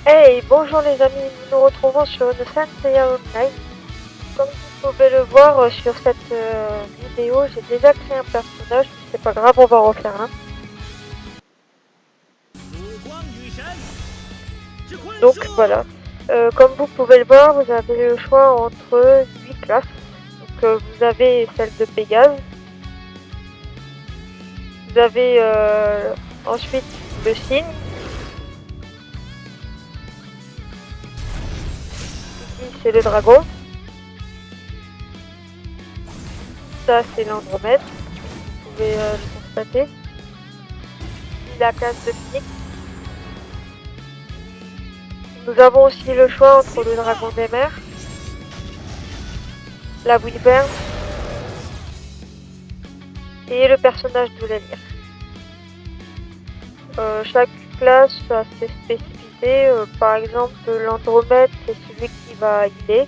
Hey, bonjour les amis, nous nous retrouvons sur une Senseiya Online. Comme vous pouvez le voir sur cette vidéo, j'ai déjà créé un personnage, mais c'est pas grave, on va en refaire un. Donc voilà, comme vous pouvez le voir, vous avez le choix entre 8 classes. Donc vous avez celle de Pégase, vous avez ensuite le cygne, ici c'est le dragon, ça c'est l'Andromède, vous pouvez le constater, ici la classe de Phoenix. Nous avons aussi le choix entre le dragon des mers, la wyvern et le personnage de la lyre. Chaque classe a ses spécificités. Par exemple, l'Andromède, c'est celui qui va healer.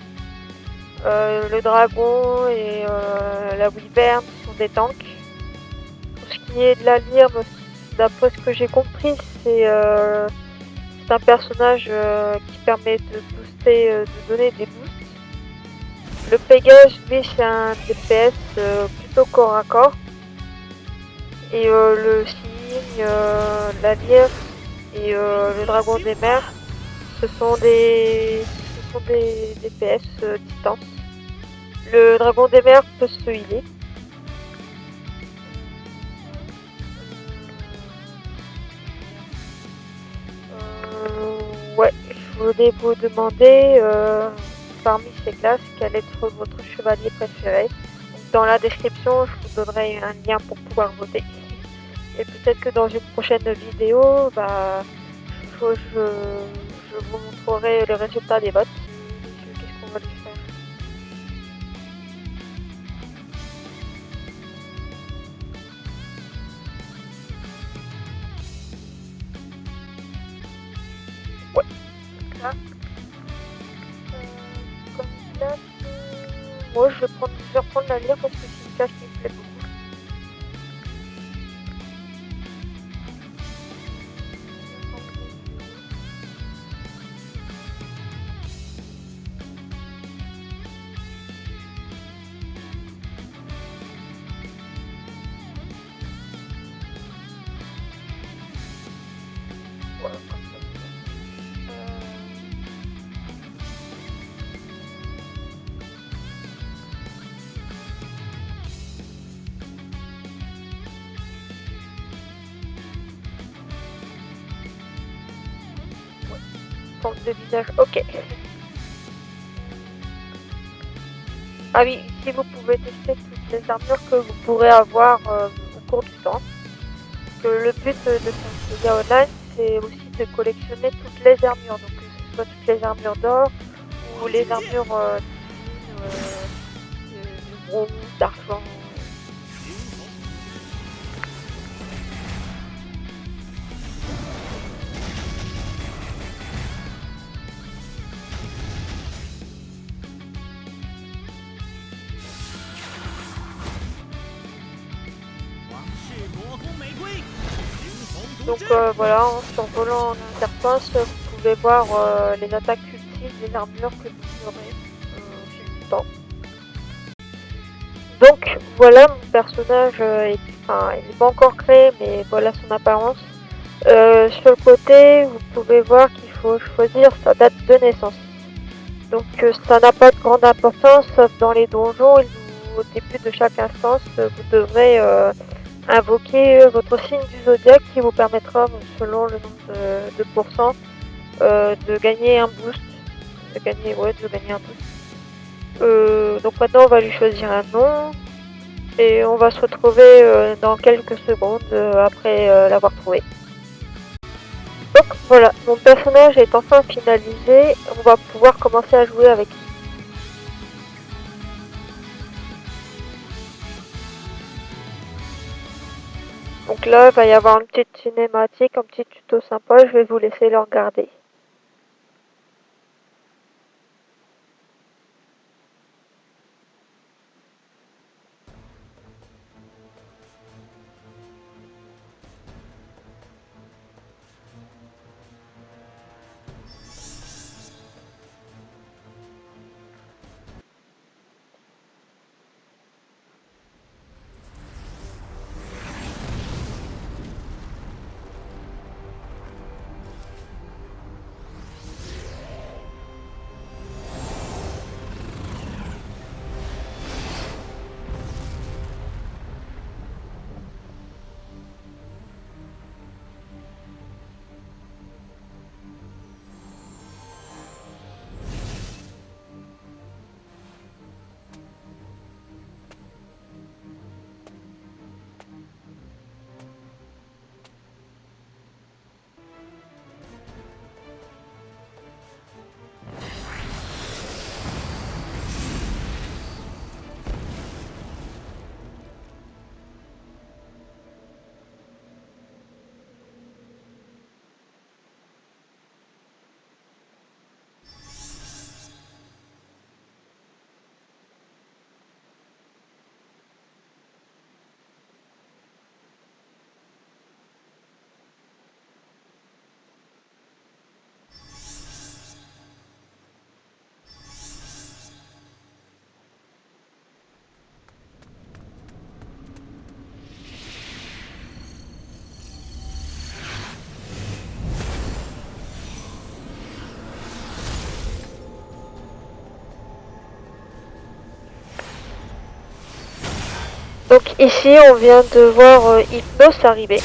Le dragon et la wyvern sont des tanks. Pour ce qui est de la lyre, d'après ce que j'ai compris, c'est un personnage qui permet de booster, de donner des boosts. Le Pégase, lui, c'est un DPS plutôt corps à corps. Et le cygne, la lyre et le dragon des mers, ce sont des DPS distance. Le dragon des mers peut se healer. Ouais, je voulais vous demander parmi ces classes quel est votre chevalier préféré. Donc, dans la description, je vous donnerai un lien pour pouvoir voter. Et peut-être que dans une prochaine vidéo, je vous montrerai le résultat des votes. Qu'est-ce qu'on va lui faire? Ouais, là. Comme classe, moi je vais reprendre la lyre parce que c'est une classe qui me plaît beaucoup. Voilà, comme ça c'est bon. Ouais, forme de visage, ok. Ah oui, ici vous pouvez tester toutes les armures que vous pourrez avoir au cours du temps. Que le but de Senseiya Online, c'est aussi de collectionner toutes les armures, donc que ce soit toutes les armures d'or ou les armures de bronze, d'argent. Donc voilà, en survolant en interface, vous pouvez voir les attaques ultimes des armures que vous aurez au fil du temps. Donc voilà, mon personnage il n'est pas encore créé, mais voilà son apparence. Sur le côté, vous pouvez voir qu'il faut choisir sa date de naissance. Donc ça n'a pas de grande importance, sauf dans les donjons, au début de chaque instance, vous devrez invoquer votre signe du zodiaque qui vous permettra, selon le nombre de pourcents, de gagner un boost. De gagner un boost. Donc maintenant on va lui choisir un nom et on va se retrouver dans quelques secondes après l'avoir trouvé. Donc voilà, mon personnage est enfin finalisé, on va pouvoir commencer à jouer avec lui. Donc là, il va y avoir une petite cinématique, un petit tuto sympa, je vais vous laisser le regarder. Donc ici on vient de voir Hypnos arriver.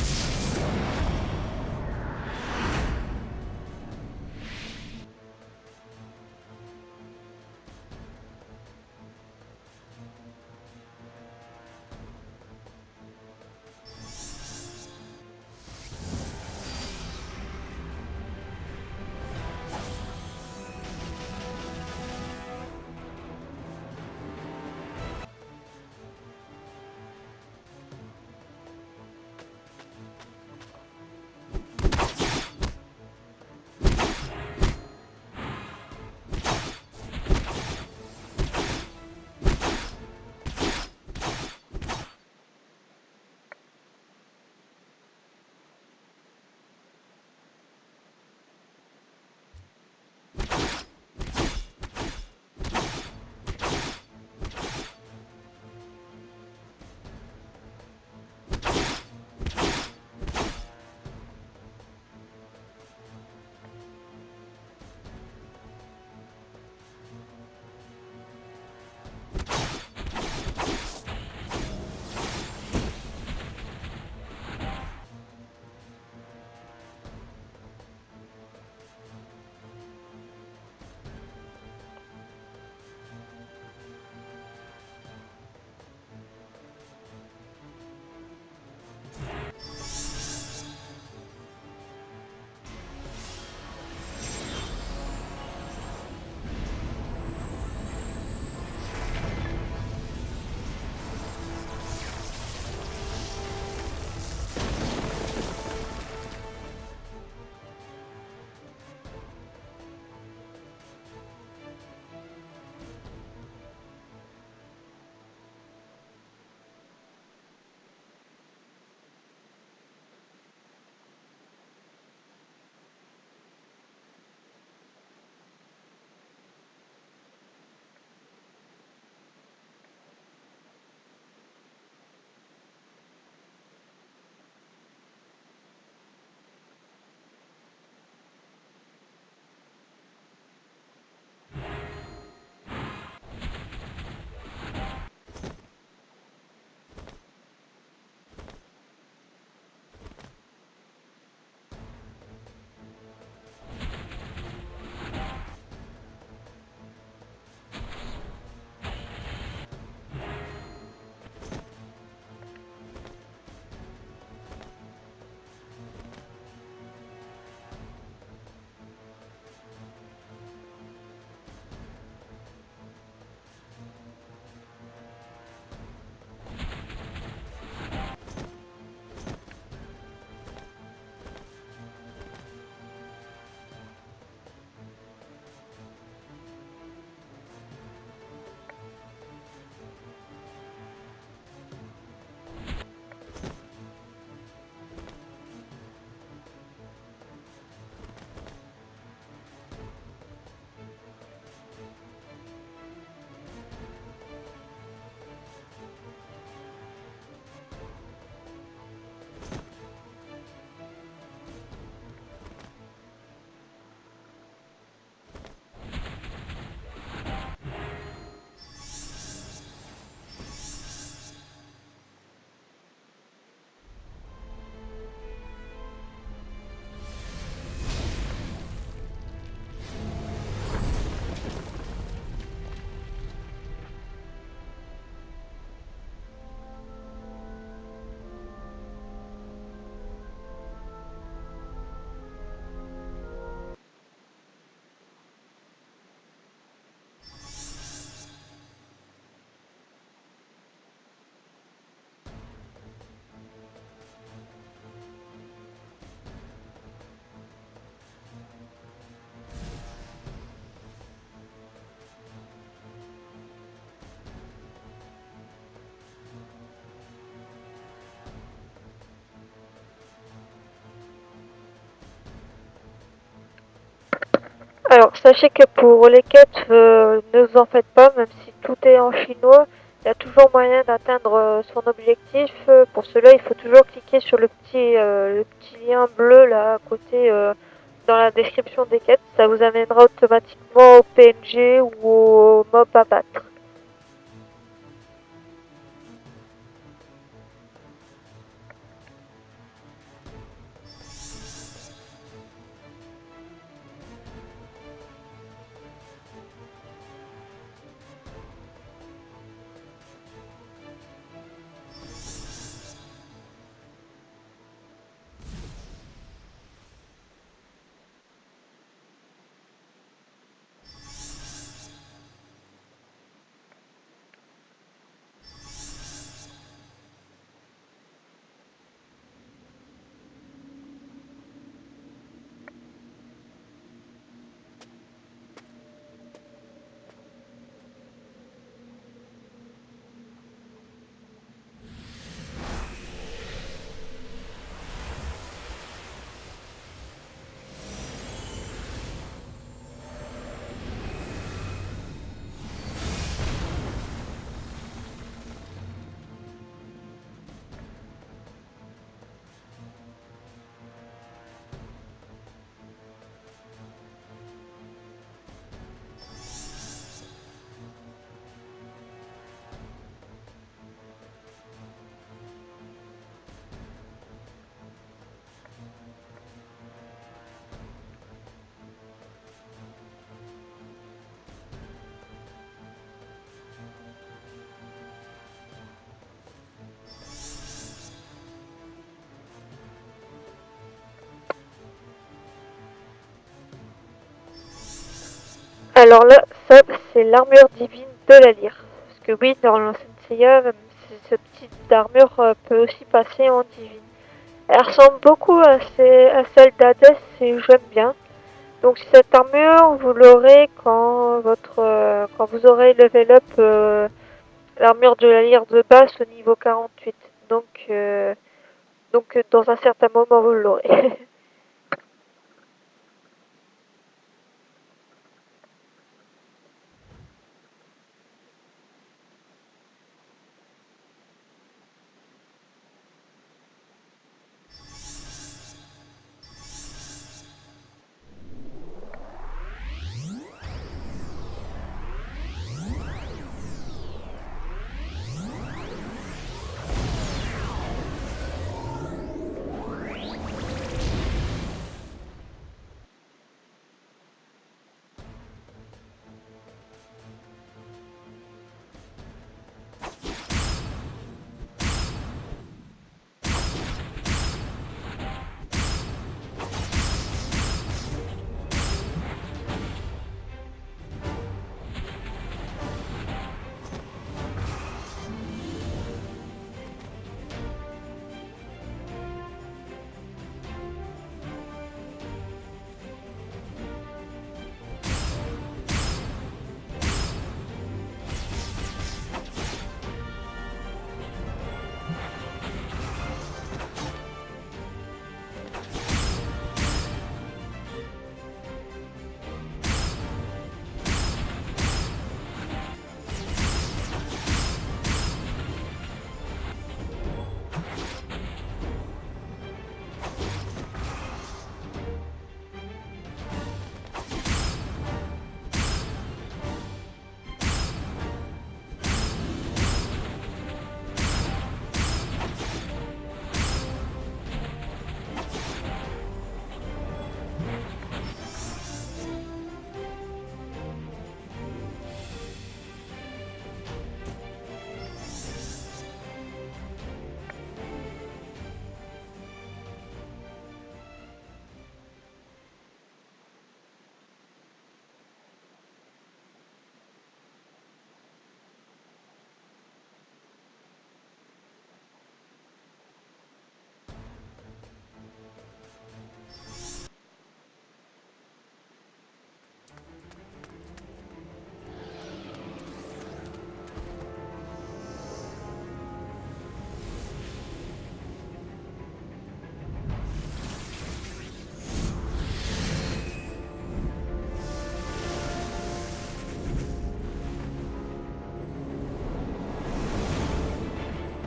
Alors, sachez que pour les quêtes, ne vous en faites pas, même si tout est en chinois, il y a toujours moyen d'atteindre son objectif. Pour cela, il faut toujours cliquer sur le petit lien bleu là à côté dans la description des quêtes. Ça vous amènera automatiquement au PNG ou au mob à battre. Alors là, ça, c'est l'armure divine de la lyre. Parce que oui, dans l'ancienne Seiya, ce type d'armure peut aussi passer en divine. Elle ressemble beaucoup à celle d'Hadès et j'aime bien. Donc cette armure, vous l'aurez quand vous aurez level up l'armure de la lyre de base au niveau 48. Donc dans un certain moment, vous l'aurez.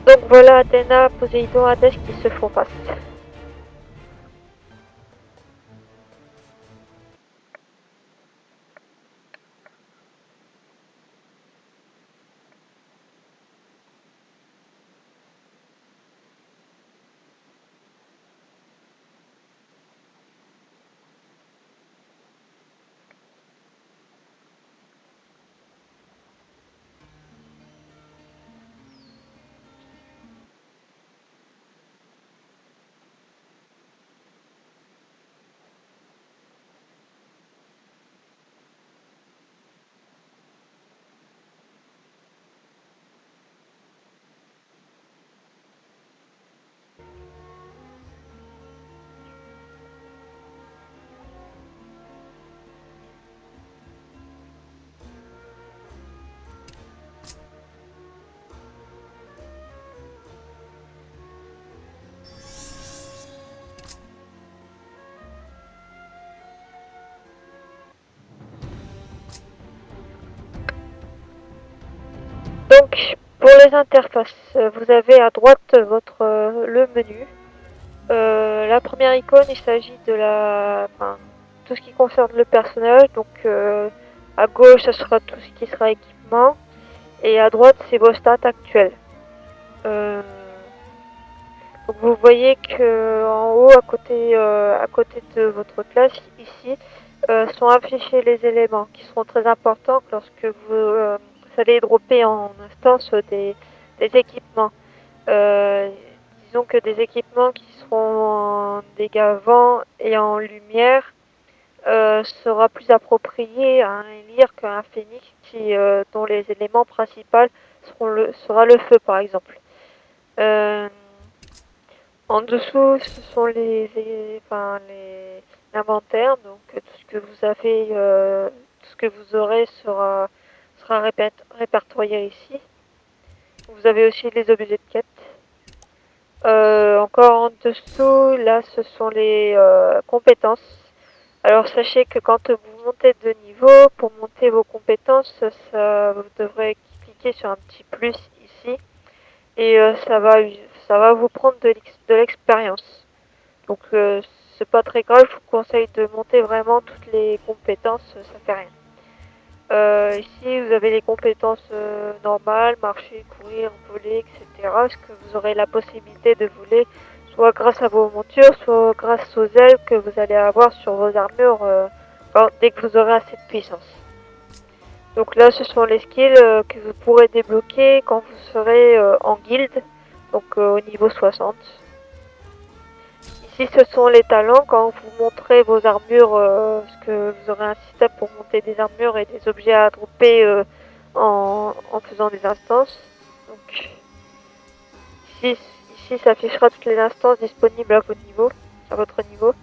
Donc voilà Athéna, Poséidon, Hadès qui se font face. Donc pour les interfaces, vous avez à droite le menu. La première icône, il s'agit de tout ce qui concerne le personnage. Donc à gauche, ce sera tout ce qui sera équipement. Et à droite, c'est vos stats actuelles. Donc vous voyez que en haut, à côté de votre classe, ici, sont affichés les éléments qui seront très importants lorsque vous allez dropper en instance des équipements. Euh, Disons que des équipements qui seront en dégâts vent et en lumière sera plus approprié à un élire qu'un phénix dont les éléments principaux sera le feu par exemple. Euh, En dessous, ce sont l'inventaire, donc tout ce que vous avez, tout ce que vous aurez sera répertorié ici. Vous avez aussi les objets de quête. Encore en dessous, là, ce sont les compétences. Alors sachez que quand vous montez de niveau, pour monter vos compétences, vous devrez cliquer sur un petit plus ici et ça va vous prendre de l'expérience. Donc c'est pas très grave, je vous conseille de monter vraiment toutes les compétences, ça fait rien. Ici vous avez les compétences normales, marcher, courir, voler, etc. Ce que vous aurez la possibilité de voler soit grâce à vos montures, soit grâce aux ailes que vous allez avoir sur vos armures dès que vous aurez assez de puissance. Donc là ce sont les skills que vous pourrez débloquer quand vous serez en guilde, donc au niveau 60. Ici, ce sont les talents. Quand vous montrez vos armures, parce que vous aurez un système pour monter des armures et des objets à dropper en faisant des instances. Donc, ici s'affichera toutes les instances disponibles à votre niveau.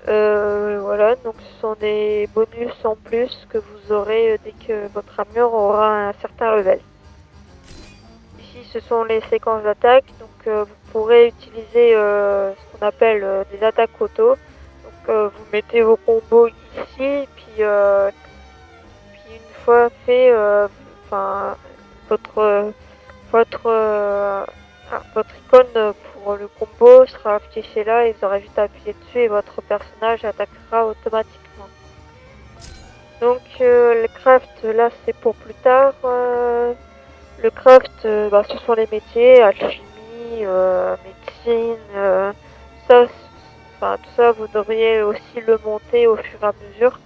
Voilà, donc ce sont des bonus en plus que vous aurez dès que votre armure aura un certain level. Ici, ce sont les séquences d'attaque. Donc, vous pourrez utiliser ce qu'on appelle des attaques auto. Donc, vous mettez vos combos ici, puis une fois fait, votre votre icône pour le combo sera affichée là et vous aurez juste à appuyer dessus et votre personnage attaquera automatiquement. Donc, le craft là c'est pour plus tard. Le craft, ce sont les métiers, alchimie, médecine, ça, tout ça, vous devriez aussi le monter au fur et à mesure.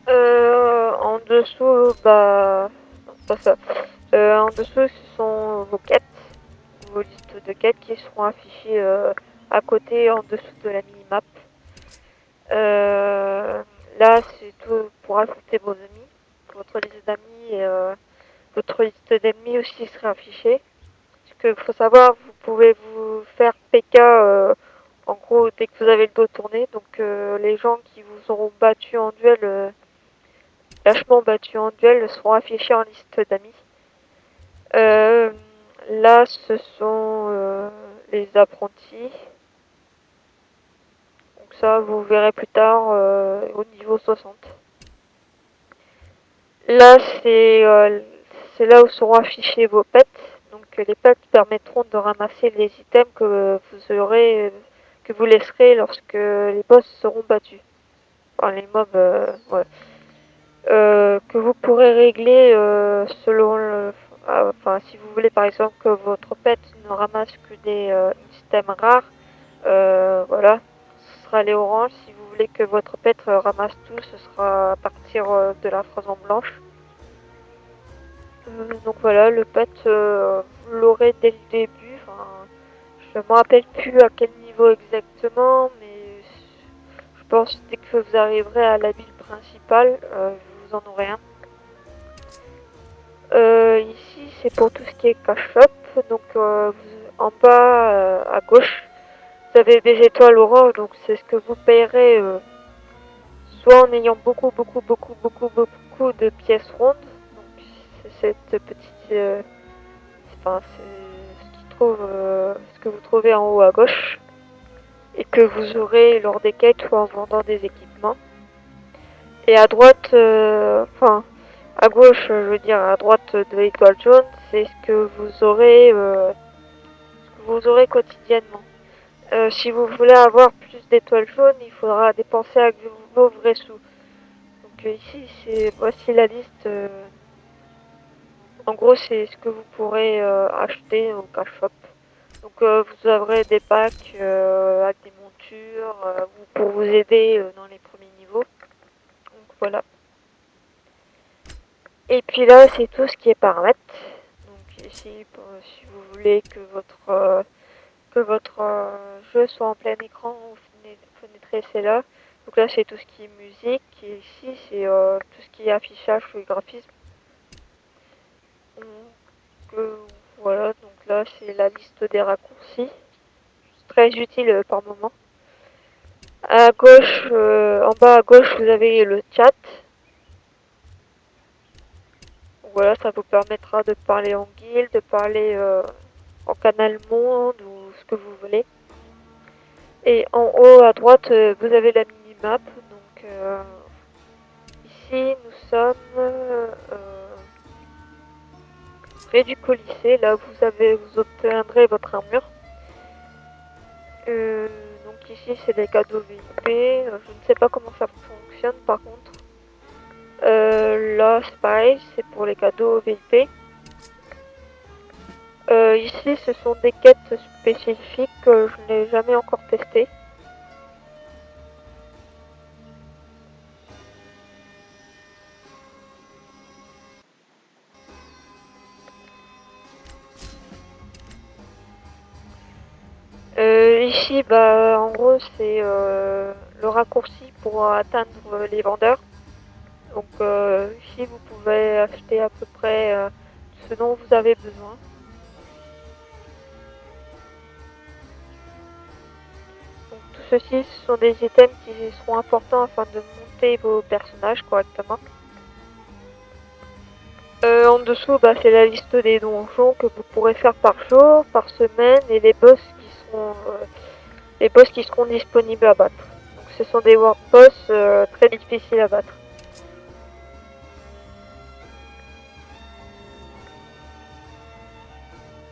En dessous, pas ça. En dessous, ce sont vos quêtes, vos listes de quêtes qui seront affichées à côté, en dessous de la minimap. Là, c'est tout pour ajouter vos amis, votre liste d'amis et votre liste d'ennemis aussi sera affichée. Ce qu'il faut savoir, vous pouvez vous faire PK en gros dès que vous avez le dos tourné. Donc les gens qui vous auront battu en duel, lâchement battu en duel, seront affichés en liste d'amis. Là, ce sont les apprentis. Donc ça, vous verrez plus tard au niveau 60. Là, c'est là où seront affichés vos pets. Donc les pets permettront de ramasser les items que vous laisserez lorsque les boss seront battus. Enfin, les mobs, ouais. Que vous pourrez régler selon si vous voulez par exemple que votre pet ne ramasse que des items rares, voilà, ce sera les oranges. Si vous voulez que votre pet ramasse tout, ce sera à partir de la phrase en blanche. Donc voilà, le pet, vous l'aurez dès le début. Je ne me rappelle plus à quel niveau exactement, mais je pense dès que vous arriverez à la ville principale, vous en aurez un. Ici, c'est pour tout ce qui est cash shop. Donc en bas à gauche, vous avez des étoiles orange. Donc c'est ce que vous payerez soit en ayant beaucoup de pièces rondes. Donc c'est cette petite, ce que vous trouvez en haut à gauche et que vous aurez lors des quêtes ou en vendant des équipements. Et à droite, à gauche, je veux dire à droite de l'étoile jaune, c'est ce que vous aurez quotidiennement. Si vous voulez avoir plus d'étoiles jaunes, il faudra dépenser avec vos vrais sous. Donc ici, voici la liste. En gros, c'est ce que vous pourrez acheter au cash shop. Donc vous aurez des packs avec des montures pour vous aider dans les premiers niveaux. Donc voilà. Et puis là, c'est tout ce qui est paramètres. Donc ici, si vous voulez que votre jeu soit en plein écran, vous fenêtre c'est là. Donc là c'est tout ce qui est musique et ici c'est tout ce qui est affichage et graphisme. Donc voilà, donc là c'est la liste des raccourcis. Très utile par moment. À gauche, en bas à gauche vous avez le chat. Voilà, ça vous permettra de parler en guilde, de parler en canal monde ou ce que vous voulez. Et en haut à droite, vous avez la minimap. Donc ici, nous sommes près du Colisée. Là, vous obtiendrez votre armure. Donc ici, c'est des cadeaux VIP. Je ne sais pas comment ça fonctionne par contre. Là, c'est pareil, c'est pour les cadeaux VIP. Ici, ce sont des quêtes spécifiques que je n'ai jamais encore testées. Ici, bah, en gros, c'est le raccourci pour atteindre les vendeurs. Donc ici, vous pouvez acheter à peu près ce dont vous avez besoin. Donc tout ceci, ce sont des items qui seront importants afin de monter vos personnages correctement. En dessous, bah, c'est la liste des donjons que vous pourrez faire par jour, par semaine et les boss qui seront disponibles à battre. Donc ce sont des world boss très difficiles à battre.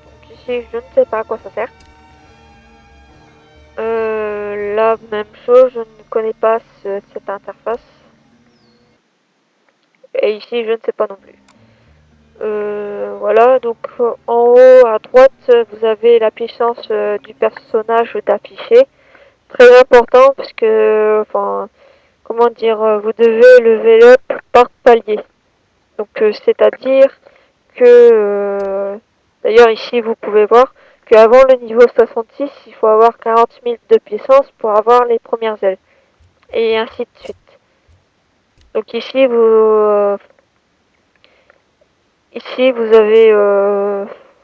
Donc ici, je ne sais pas à quoi ça sert. La même chose, je ne connais pas cette interface. Et ici, je ne sais pas non plus. Voilà, donc en haut à droite, vous avez la puissance du personnage d'afficher. Très important parce que, enfin, comment dire, vous devez level up par palier. Donc c'est-à-dire que, d'ailleurs ici vous pouvez voir qu'avant le niveau 66, il faut avoir 40 000 de puissance pour avoir les premières ailes. Et ainsi de suite. Donc ici vous avez,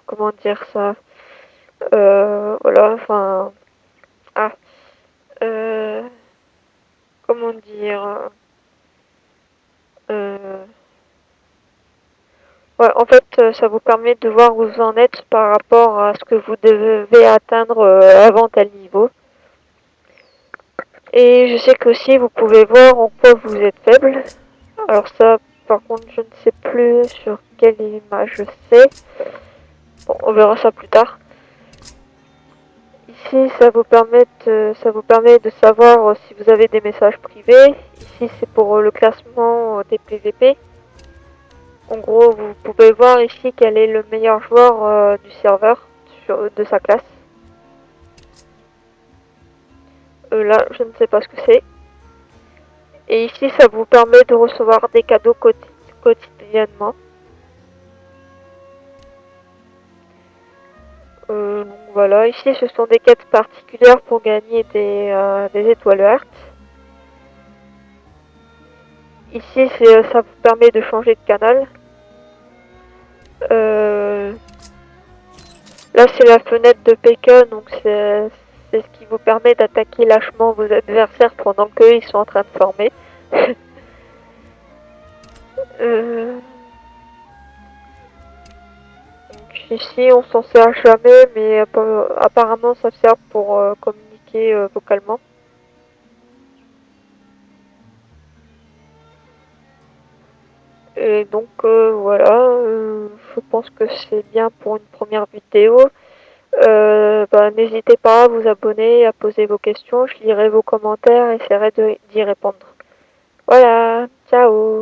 comment dire ça, voilà, enfin, ah, euh, comment dire, euh, ouais, en fait, ça vous permet de voir où vous en êtes par rapport à ce que vous devez atteindre avant tel niveau. Et je sais qu'aussi vous pouvez voir en quoi vous êtes faible. Alors ça, par contre, je ne sais plus sur quelle image c'est. Bon, on verra ça plus tard. Ici, ça vous permet de savoir si vous avez des messages privés. Ici, c'est pour le classement des PVP. En gros, vous pouvez voir ici quel est le meilleur joueur du serveur de sa classe. Là, je ne sais pas ce que c'est. Et ici, ça vous permet de recevoir des cadeaux quotidiennement. Donc voilà, ici, ce sont des quêtes particulières pour gagner des étoiles vertes. Ici, ça vous permet de changer de canal. Là, c'est la fenêtre de P.K.E., donc c'est ce qui vous permet d'attaquer lâchement vos adversaires pendant qu'eux, ils sont en train de former. Donc ici, on s'en sert jamais, mais apparemment, ça sert pour communiquer vocalement. Et donc voilà, je pense que c'est bien pour une première vidéo. Bah, n'hésitez pas à vous abonner, à poser vos questions, je lirai vos commentaires et essaierai d'y répondre. Voilà, ciao!